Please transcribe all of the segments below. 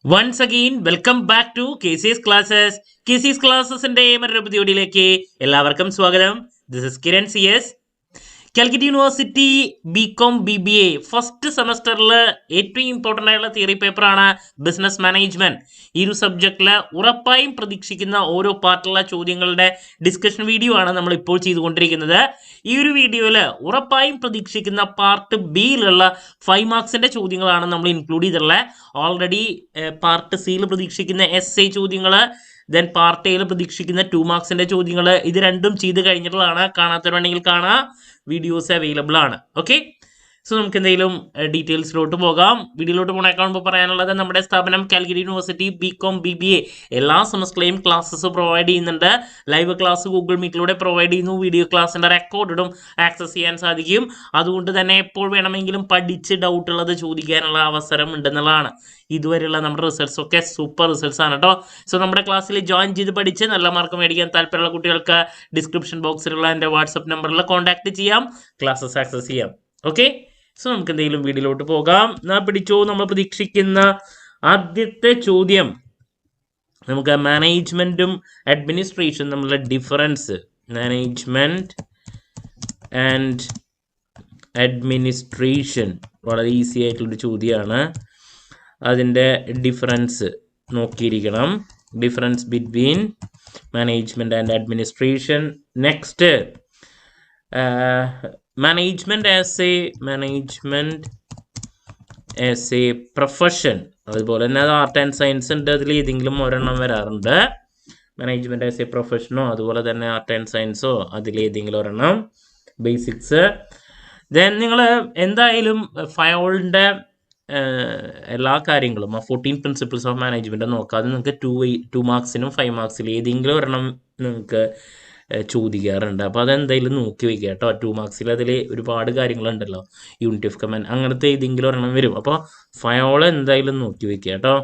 Once again, welcome back to KC's Classes. KC's Classes-ന്റെ മറ്റൊരു പുതിയ വീഡിയോയിലേക്ക് എല്ലാവർക്കും സ്വാഗതം. This is Kiran CS. Calicut university BCom BBA first സെമസ്റ്ററിൽ ഏറ്റവും ഇമ്പോർട്ടൻ്റ് ആയിട്ടുള്ള തിയറി പേപ്പറാണ് ബിസിനസ് മാനേജ്മെൻറ്റ്. ഈ ഒരു സബ്ജക്റ്റിൽ ഉറപ്പായും പ്രതീക്ഷിക്കുന്ന ഓരോ പാർട്ടുള്ള ചോദ്യങ്ങളുടെ ഡിസ്കഷൻ വീഡിയോ ആണ് നമ്മൾ ഇപ്പോൾ ചെയ്തുകൊണ്ടിരിക്കുന്നത്. ഈ ഒരു വീഡിയോയിൽ ഉറപ്പായും പ്രതീക്ഷിക്കുന്ന പാർട്ട് ബിയിലുള്ള 5 മാർക്സിൻ്റെ ചോദ്യങ്ങളാണ് നമ്മൾ ഇൻക്ലൂഡ് ചെയ്തിട്ടുള്ളത്. ഓൾറെഡി പാർട്ട് സിയിൽ പ്രതീക്ഷിക്കുന്ന essay ചോദ്യങ്ങൾ, ദെൻ പാർട്ട് എയിൽ പ്രതീക്ഷിക്കുന്ന 2 മാർക്സിൻ്റെ ചോദ്യങ്ങൾ, ഇത് രണ്ടും ചെയ്ത് കഴിഞ്ഞിട്ടുള്ളതാണ്. കാണാത്തവരുണ്ടെങ്കിൽ കാണാം, വീഡിയോസ് അവൈലബിൾ ആണ്. ഓക്കെ, സോ നമുക്ക് എന്തെങ്കിലും ഡീറ്റെയിൽസിലോട്ട് പോകാം. വീഡിയോയിലോട്ട് പോകണേക്കാൾ മുമ്പ് പറയാനുള്ളത്, നമ്മുടെ സ്ഥാപനം കാലിക്കറ്റ് യൂണിവേഴ്സിറ്റി ബികോം BBA എല്ലാ സെമസ്റ്ററിലെയും ക്ലാസ്സസ് പ്രൊവൈഡ് ചെയ്യുന്നുണ്ട്. ലൈവ് ക്ലാസ് ഗൂഗിൾ മീറ്റിലൂടെ പ്രൊവൈഡ് ചെയ്യുന്നു. വീഡിയോ ക്ലാസ്സിൻ്റെ റെക്കോർഡും ആക്സസ് ചെയ്യാൻ സാധിക്കും. അതുകൊണ്ട് തന്നെ എപ്പോൾ വേണമെങ്കിലും പഠിച്ച് ഡൗട്ടുള്ളത് ചോദിക്കാനുള്ള അവസരം ഉണ്ടെന്നുള്ളതാണ്. ഇതുവരെയുള്ള നമ്മുടെ റിസൾട്ട്സ് ഒക്കെ സൂപ്പർ റിസൾട്ട്സ് ആണ് കേട്ടോ. സോ നമ്മുടെ ക്ലാസ്സിൽ ജോയിൻ ചെയ്ത് പഠിച്ച് നല്ല മാർക്ക് മേടിക്കാൻ താല്പര്യമുള്ള കുട്ടികൾക്ക് ഡിസ്ക്രിപ്ഷൻ ബോക്സിലുള്ള എൻ്റെ വാട്സപ്പ് നമ്പറിൽ കോൺടാക്ട് ചെയ്യാം, ക്ലാസ്സസ് ആക്സസ് ചെയ്യാം. ഓക്കെ, സോ നമുക്ക് എന്തെങ്കിലും വീഡിയോയിലോട്ട് പോകാം. പിടിച്ചോ, നമ്മൾ പ്രതീക്ഷിക്കുന്ന ആദ്യത്തെ ചോദ്യം, നമുക്ക് മാനേജ്മെൻറ്റും അഡ്മിനിസ്ട്രേഷൻ തമ്മിലുള്ള ഡിഫറൻസ്, മാനേജ്മെൻറ്റ് ആൻഡ് അഡ്മിനിസ്ട്രേഷൻ, വളരെ ഈസി ആയിട്ടുള്ളൊരു ചോദ്യമാണ്. അതിൻ്റെ ഡിഫറൻസ് നോക്കിയിരിക്കണം, difference between management and administration. Next, management as a profession, അതുപോലെ തന്നെ അത് ആർട്ട് ആൻഡ് സയൻസ് ഉണ്ട്, അതിൽ ഏതെങ്കിലും ഒരെണ്ണം വരാറുണ്ട്. മാനേജ്മെൻറ്റ് ആസ് എ പ്രൊഫഷനോ അതുപോലെ തന്നെ ആർട്ട് ആൻഡ് സയൻസോ അതിലേതെങ്കിലും ഒരെണ്ണം, ബേസിക്സ്. ദെൻ നിങ്ങൾ എന്തായാലും ഫയോളിൻ്റെ എല്ലാ കാര്യങ്ങളും, ആ 14 പ്രിൻസിപ്പിൾസ് ഓഫ് മാനേജ്മെൻറ്റ് നോക്കാതെ നിങ്ങൾക്ക് 2 മാർക്സിനും 5 മാർക്സിൽ ഏതെങ്കിലും ഒരെണ്ണം നിങ്ങൾക്ക് ചോദിക്കാറുണ്ട്. അപ്പോൾ അതെന്തായാലും നോക്കി വയ്ക്കുക കേട്ടോ. 2 മാർക്സിൽ അതിൽ ഒരുപാട് കാര്യങ്ങളുണ്ടല്ലോ, യൂണിറ്റ് ഓഫ് കമാൻഡ്, അങ്ങനത്തെ ഏതെങ്കിലും ഒരെണ്ണം വരും. അപ്പോൾ ഫയോൾ എന്തായാലും നോക്കി വയ്ക്കുക കേട്ടോ.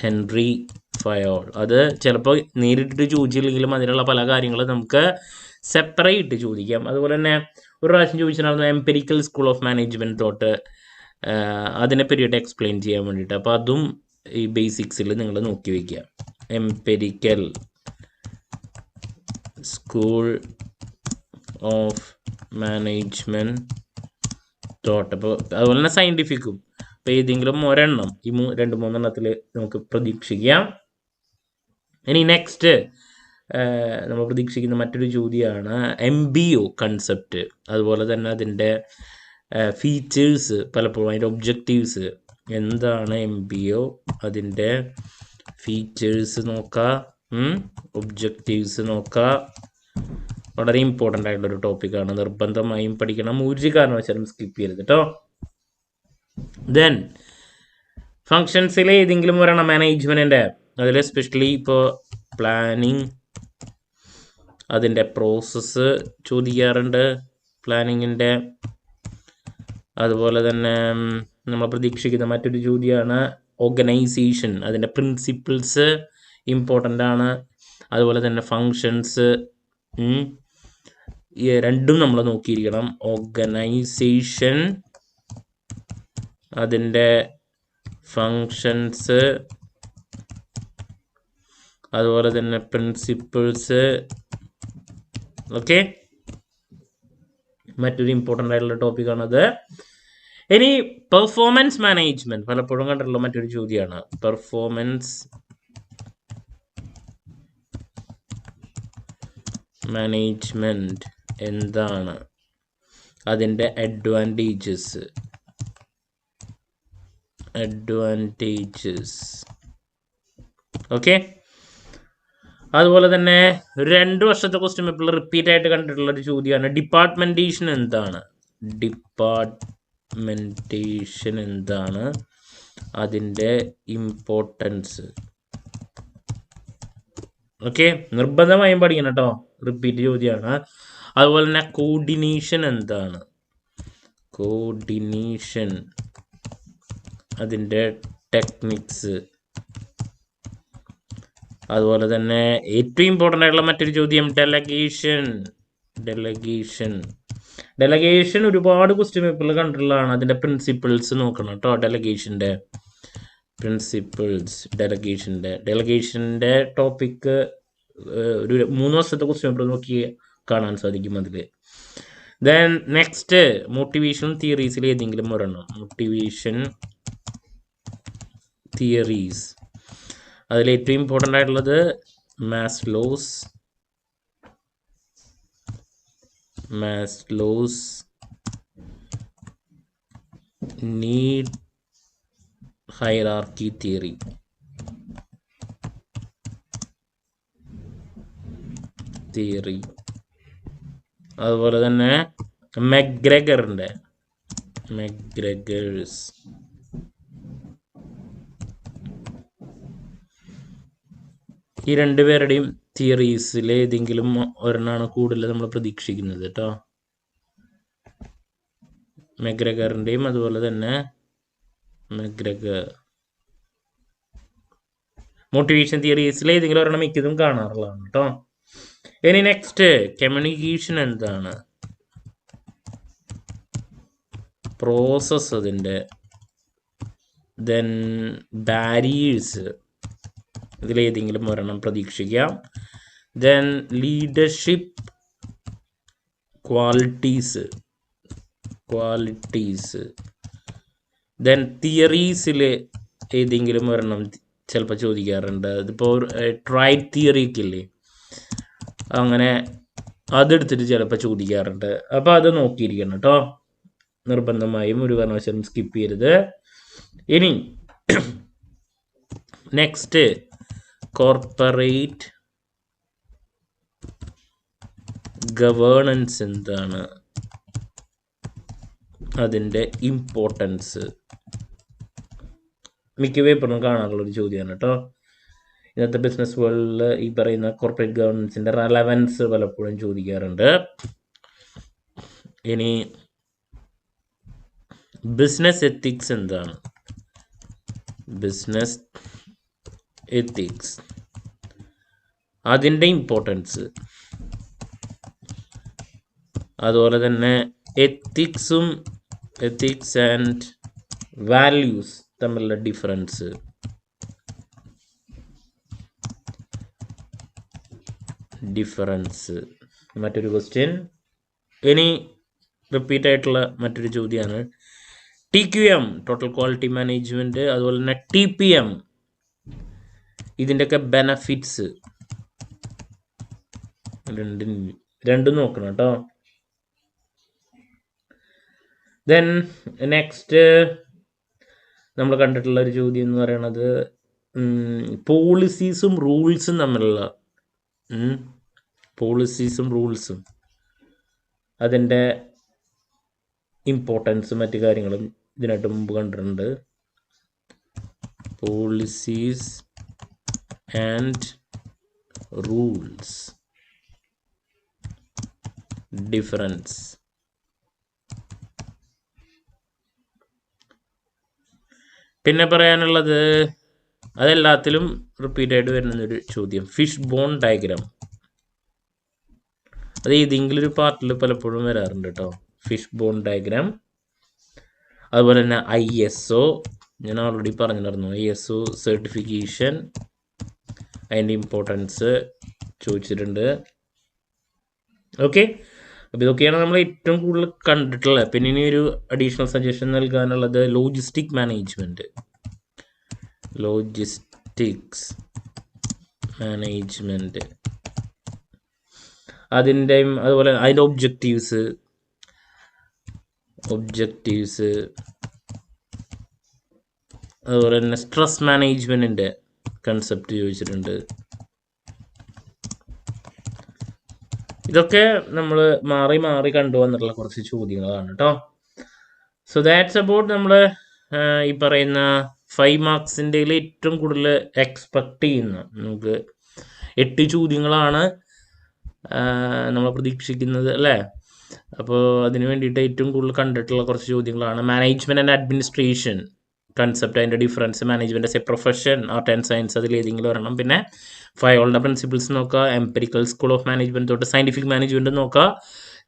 ഹെൻറി ഫയോൾ, അത് ചിലപ്പോൾ നേരിട്ടിട്ട് ചോദിച്ചില്ലെങ്കിലും അതിനുള്ള പല കാര്യങ്ങളും നമുക്ക് സെപ്പറേറ്റ് ചോദിക്കാം. അതുപോലെ തന്നെ ഒരു പ്രാവശ്യം ചോദിച്ചിട്ടുണ്ടായിരുന്നു എംപെരിക്കൽ സ്കൂൾ ഓഫ് മാനേജ്മെൻറ്റ് തൊട്ട്, അതിനെ പറ്റിയിട്ട് എക്സ്പ്ലെയിൻ ചെയ്യാൻ വേണ്ടിയിട്ട്. അപ്പോൾ അതും ഈ ബേസിക്സിൽ നിങ്ങൾ നോക്കി വയ്ക്കുക. Empirical school of management thought, അപ്പോൾ അതുപോലെ തന്നെ സയൻറ്റിഫിക്കും. അപ്പോൾ ഏതെങ്കിലും ഒരെണ്ണം, ഈ 2-3 നമുക്ക് പ്രതീക്ഷിക്കാം. ഇനി നെക്സ്റ്റ് നമ്മൾ പ്രതീക്ഷിക്കുന്ന മറ്റൊരു ചോദ്യമാണ് MBO കൺസെപ്റ്റ്, അതുപോലെ തന്നെ അതിൻ്റെ ഫീച്ചേഴ്സ്, പലപ്പോഴും അതിൻ്റെ ഒബ്ജക്റ്റീവ്സ്. എന്താണ് MBO, അതിൻ്റെ ഫീച്ചേഴ്സ് നോക്കുക, ഒബ്ജക്റ്റീവ്സ് നോക്കുക. വളരെ ഇമ്പോർട്ടൻ്റ് ആയിട്ടുള്ളൊരു ടോപ്പിക്കാണ്, നിർബന്ധമായും പഠിക്കണം, ഒരു കാരണവശാലും സ്കിപ്പ് ചെയ്യരുത് കേട്ടോ. ദെൻ ഫങ്ഷൻസിൽ ഏതെങ്കിലും ഒരെണ്ണം മാനേജ്മെൻറ്റിൻ്റെ, അതിൽ എസ്പെഷ്യലി ഇപ്പോൾ പ്ലാനിങ്, അതിൻ്റെ പ്രോസസ്സ് ചോദിക്കാറുണ്ട്, പ്ലാനിങ്ങിൻ്റെ. അതുപോലെ തന്നെ നമ്മൾ പ്രതീക്ഷിക്കുന്ന മറ്റൊരു ചോദ്യമാണ് ഓർഗനൈസേഷൻ, അതിൻ്റെ പ്രിൻസിപ്പിൾസ് ഇമ്പോർട്ടൻ്റ് ആണ്. അതുപോലെ തന്നെ ഫങ്ഷൻസ്, ഈ രണ്ടും നമ്മൾ നോക്കിയിരിക്കണം. ഓർഗനൈസേഷൻ, അതിൻ്റെ ഫങ്ഷൻസ്, അതുപോലെ തന്നെ പ്രിൻസിപ്പിൾസ്. ഓക്കെ, മറ്റൊരു ഇമ്പോർട്ടൻ്റ് ആയിട്ടുള്ള ടോപ്പിക്കാണത്. ഇനി പെർഫോമൻസ് മാനേജ്മെൻറ്റ്, പലപ്പോഴും കണ്ടിട്ടുള്ള മറ്റൊരു ചോദ്യമാണ്. പെർഫോമൻസ് മാനേജ്മെൻറ്റ് എന്താണ്, അതിൻ്റെ അഡ്വാൻറ്റേജസ്. ഓക്കെ, അതുപോലെ തന്നെ 2 വർഷത്തെ ക്വസ്റ്റ്യൻ പേപ്പറിൽ റിപ്പീറ്റ് ആയിട്ട് കണ്ടിട്ടുള്ളൊരു ചോദ്യമാണ് ഡിപ്പാർട്ട്മെൻറ്റേഷൻ എന്താണ്. ഡിപ്പാർട്ട്മെൻറ്റേഷൻ എന്താണ്, അതിൻ്റെ ഇമ്പോർട്ടൻസ്. ഓക്കെ, നിർബന്ധമായും പഠിക്കണം കേട്ടോ, റിപ്പീറ്റ് ചോദ്യമാണ്. അതുപോലെ തന്നെ കോർഡിനേഷൻ എന്താണ്, കോർഡിനേഷൻ, അതിൻ്റെ ടെക്നിക്സ്. അതുപോലെ തന്നെ ഏറ്റവും ഇമ്പോർട്ടൻ്റ് ആയിട്ടുള്ള മറ്റൊരു ചോദ്യം ഡെലഗേഷൻ ഒരുപാട് ക്വസ്റ്റ്യൻ പേപ്പറിൽ കണ്ടിട്ടുള്ളതാണ്. അതിൻ്റെ പ്രിൻസിപ്പിൾസ് നോക്കണം കേട്ടോ ഡെലഗേഷൻ്റെ. പ്രിൻസിപ്പിൾസ് ഡെലഗേഷൻ്റെ ടോപ്പിക്ക് ഒരു 3 വർഷത്തെ ക്വസ്റ്റ്യൻ പേപ്പർ നോക്കി കാണാൻ സാധിക്കും അതിൽ. ദെൻ നെക്സ്റ്റ് മോട്ടിവേഷൻ തിയറീസിൽ ഏതെങ്കിലും ഒരെണ്ണം. മോട്ടിവേഷൻ തിയറീസ് അതിൽ ഏറ്റവും ഇമ്പോർട്ടൻ്റ് ആയിട്ടുള്ളത് മാസ്ലോസ് നീഡ് ഹൈറാർക്കി തിയറി. അതുപോലെ തന്നെ മെക്ഗ്രെഗേഴ്സ് ഈ രണ്ടുപേരുടെയും തിയറീസിൽ ഏതെങ്കിലും ഒരെണ്ണമാണ് കൂടുതൽ നമ്മൾ പ്രതീക്ഷിക്കുന്നത് കേട്ടോ. മെക്ഗ്രെഗറിൻ്റെയും അതുപോലെ തന്നെ മോട്ടിവേഷൻ തിയറീസിൽ ഏതെങ്കിലും ഒരെണ്ണം മിക്കതും കാണാറുള്ളതാണ് കേട്ടോ. ഇനി നെക്സ്റ്റ് കമ്മ്യൂണിക്കേഷൻ എന്താണ്, പ്രോസസ് അതിൻ്റെ, ദെൻ ബാരിയേഴ്സ് ഇതിലേതെങ്കിലും ഒരെണ്ണം പ്രതീക്ഷിക്കാം. ദെൻ ലീഡർഷിപ്പ് ക്വാളിറ്റീസ്, ദെൻ തിയറീസിൽ ഏതെങ്കിലും ഒരെണ്ണം ചിലപ്പോൾ ചോദിക്കാറുണ്ട്. അതിപ്പോൾ ട്രൈഡ് തിയറി ഒക്കെ ഇല്ലേ, അങ്ങനെ അതെടുത്തിട്ട് ചിലപ്പോൾ ചോദിക്കാറുണ്ട്. അപ്പോൾ അത് നോക്കിയിരിക്കണം കേട്ടോ, നിർബന്ധമായും ഒരു കാരണവശാലും സ്കിപ്പ് ചെയ്യരുത്. ഇനി നെക്സ്റ്റ് കോർപ്പറേറ്റ് ഗവേണൻസ് എന്താണ്, അതിൻ്റെ ഇമ്പോർട്ടൻസ് മിക്ക പേപ്പറിനും കാണാറുള്ളൊരു ചോദ്യമാണ് കേട്ടോ. ഇന്നത്തെ ബിസിനസ് വേൾഡിൽ ഈ പറയുന്ന കോർപ്പറേറ്റ് ഗവേണൻസിൻ്റെ റെലവൻസ് പലപ്പോഴും ചോദിക്കാറുണ്ട്. ഇനി ബിസിനസ് എത്തിക്സ് എന്താണ്, ബിസിനസ് എത്തിക്സ് അതിൻ്റെ ഇമ്പോർട്ടൻസ്, അതുപോലെ തന്നെ എത്തിക്സ് ആൻഡ് വാല്യൂസ് തമ്മിലുള്ള ഡിഫറൻസ്, മറ്റൊരു ക്വസ്റ്റ്യൻ. ഇനി റിപ്പീറ്റ് ആയിട്ടുള്ള മറ്റൊരു ചോദ്യമാണ് TQM ടോട്ടൽ ക്വാളിറ്റി മാനേജ്മെൻറ്റ്, അതുപോലെ തന്നെ TPM ഇതിൻ്റെയൊക്കെ ബെനഫിറ്റ്സ് രണ്ടും നോക്കണം കേട്ടോ. ദെൻ നെക്സ്റ്റ് നമ്മൾ കണ്ടിട്ടുള്ള ഒരു ചോദ്യം എന്ന് പറയുന്നത് പോളിസീസും റൂൾസും തമ്മിലുള്ള അതിൻ്റെ ഇമ്പോർട്ടൻസും മറ്റു കാര്യങ്ങളും ഇതിനായിട്ട് മുമ്പ് കണ്ടിട്ടുണ്ട്. Policies and rules difference. പിന്നെ പറയാനുള്ളത് അതെല്ലാത്തിലും റിപ്പീറ്റ് ആയിട്ട് വരുന്നൊരു ചോദ്യം, ഫിഷ് ബോൺ ഡയഗ്രാം. അത് ഏതെങ്കിലും ഒരു പാർട്ടിൽ പലപ്പോഴും വരാറുണ്ട് കേട്ടോ, ഫിഷ് ബോൺ ഡയഗ്രാം. അതുപോലെ തന്നെ ISO ഞാൻ ഓൾറെഡി പറഞ്ഞിരുന്നു, ISO സർട്ടിഫിക്കേഷൻ അതിൻ്റെ ഇമ്പോർട്ടൻസ് ചോദിച്ചിട്ടുണ്ട്. ഓക്കെ, അപ്പോൾ ഇതൊക്കെയാണ് നമ്മൾ ഏറ്റവും കൂടുതൽ കണ്ടിട്ടുള്ളത്. പിന്നെ ഇനി ഒരു അഡീഷണൽ സജഷൻ നൽകാനുള്ളത് ലോജിസ്റ്റിക്സ് മാനേജ്മെൻറ്റ് അതിൻ്റെയും അതുപോലെ അതിൻ്റെ ഒബ്ജക്റ്റീവ്സ് അതുപോലെ തന്നെ സ്ട്രെസ് മാനേജ്മെൻറ്റിൻ്റെ കൺസെപ്റ്റ് ചോദിച്ചിട്ടുണ്ട്. ഇതൊക്കെ നമ്മൾ മാറി കണ്ടുവന്നിട്ടുള്ള കുറച്ച് ചോദ്യങ്ങളാണ് കേട്ടോ. സോ ദാറ്റ്സ് അബൌട്ട് നമ്മൾ ഈ പറയുന്ന 5 മാർക്സിൻ്റെ ഏറ്റവും കൂടുതൽ എക്സ്പെക്റ്റ് ചെയ്യുന്ന നമുക്ക് 8 ചോദ്യങ്ങളാണ് നമ്മൾ പ്രതീക്ഷിക്കുന്നത് അല്ലേ. അപ്പോൾ അതിന് വേണ്ടിയിട്ട് ഏറ്റവും കൂടുതൽ കണ്ടിട്ടുള്ള കുറച്ച് ചോദ്യങ്ങളാണ് മാനേജ്മെൻറ്റ് ആൻഡ് അഡ്മിനിസ്ട്രേഷൻ കൺസെപ്റ്റ്, അതിൻ്റെ difference, management as a profession, art and science അതിലേതെങ്കിലും ഒരെണ്ണം, പിന്നെ ഫയോളുടെ പ്രിൻസിപ്പിൾസ് നോക്കുക, എംപിരിക്കൽ സ്കൂൾ ഓഫ് മാനേജ്മെൻറ്റ് തൊട്ട് സയൻറ്റിഫിക് മാനേജ്മെൻറ്റ് നോക്കുക,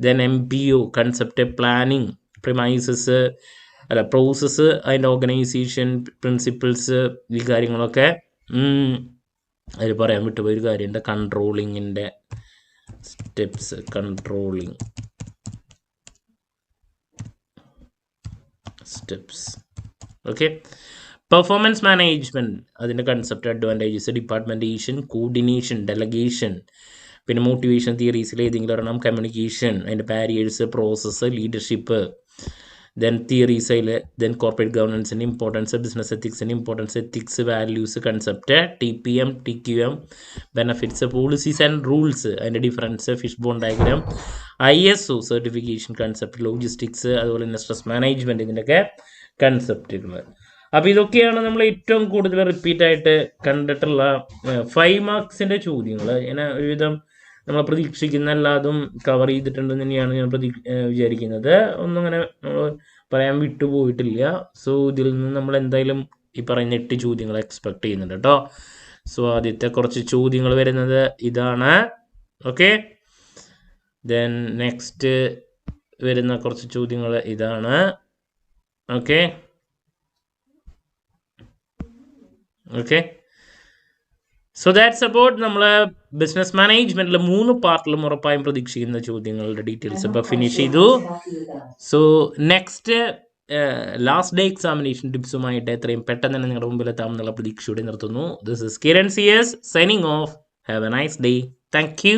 then MPO concept, planning, premises, അല്ല പ്രോസസ്സ്, അതിൻ്റെ ഓർഗനൈസേഷൻ, പ്രിൻസിപ്പിൾസ്, ഈ കാര്യങ്ങളൊക്കെ. അതിൽ പറയാൻ വിട്ടുപോയൊരു കാര്യമുണ്ട്, കൺട്രോളിങ്ങിൻ്റെ steps. Controlling steps. Okay. Performance management, അതിൻ്റെ concept, advantages, departmentation, coordination, delegation, പിന്നെ മോട്ടിവേഷൻ തിയറീസിൽ ഏതെങ്കിലും ഒരെണ്ണം, കമ്മ്യൂണിക്കേഷൻ, അതിൻ്റെ barriers, process, leadership, then theories അതിൽ, ദെൻ കോർപ്പറേറ്റ് ഗവർണൻസിൻ്റെ ഇമ്പോർട്ടൻസ്, ബിസിനസ് എത്തിക്സിൻ്റെ importance, ethics, values, concept, TPM, TQM, benefits, policies and rules, അതിൻ്റെ difference, fish bone diagram, ISO certification concept, logistics, അതുപോലെ തന്നെ സ്ട്രെസ് മാനേജ്മെൻറ്റ്, ഇതിൻ്റെയൊക്കെ കൺസെപ്റ്റുകൾ. അപ്പോൾ ഇതൊക്കെയാണ് നമ്മൾ ഏറ്റവും കൂടുതൽ റിപ്പീറ്റായിട്ട് കണ്ടിട്ടുള്ള 5 മാർക്സിൻ്റെ ചോദ്യങ്ങൾ. ഇങ്ങനെ ഒരുവിധം നമ്മൾ പ്രതീക്ഷിക്കുന്ന എല്ലാതും കവർ ചെയ്തിട്ടുണ്ടെന്ന് തന്നെയാണ് ഞാൻ വിചാരിക്കുന്നത്. ഒന്നും അങ്ങനെ നമ്മൾ പറയാൻ വിട്ടുപോയിട്ടില്ല. സോ ഇതിൽ നിന്ന് നമ്മൾ എന്തായാലും ഈ പറയുന്ന 8 ചോദ്യങ്ങൾ എക്സ്പെക്ട് ചെയ്യുന്നുണ്ട് കേട്ടോ. സോ ആദ്യത്തെ കുറച്ച് ചോദ്യങ്ങൾ വരുന്നത് ഇതാണ്. ഓക്കെ. ദെൻ നെക്സ്റ്റ് വരുന്ന കുറച്ച് ചോദ്യങ്ങൾ ഇതാണ്. Okay. Okay. So that's about നമ്മൾ ബിസിനസ് മാനേജ്മെൻറ്റിൽ 3 പാർട്ടിലും ഉറപ്പായും പ്രതീക്ഷിക്കുന്ന ചോദ്യങ്ങളുടെ ഡീറ്റെയിൽസ് ഇപ്പോൾ ഫിനിഷ് ചെയ്തു. So next last day examination ടിപ്സുമായിട്ട് എത്രയും പെട്ടെന്ന് തന്നെ നിങ്ങളുടെ മുമ്പിൽ എത്താമെന്നുള്ള പ്രതീക്ഷയോടെ നിർത്തുന്നു. This is Kiran CS signing off. Have a nice day. Thank U.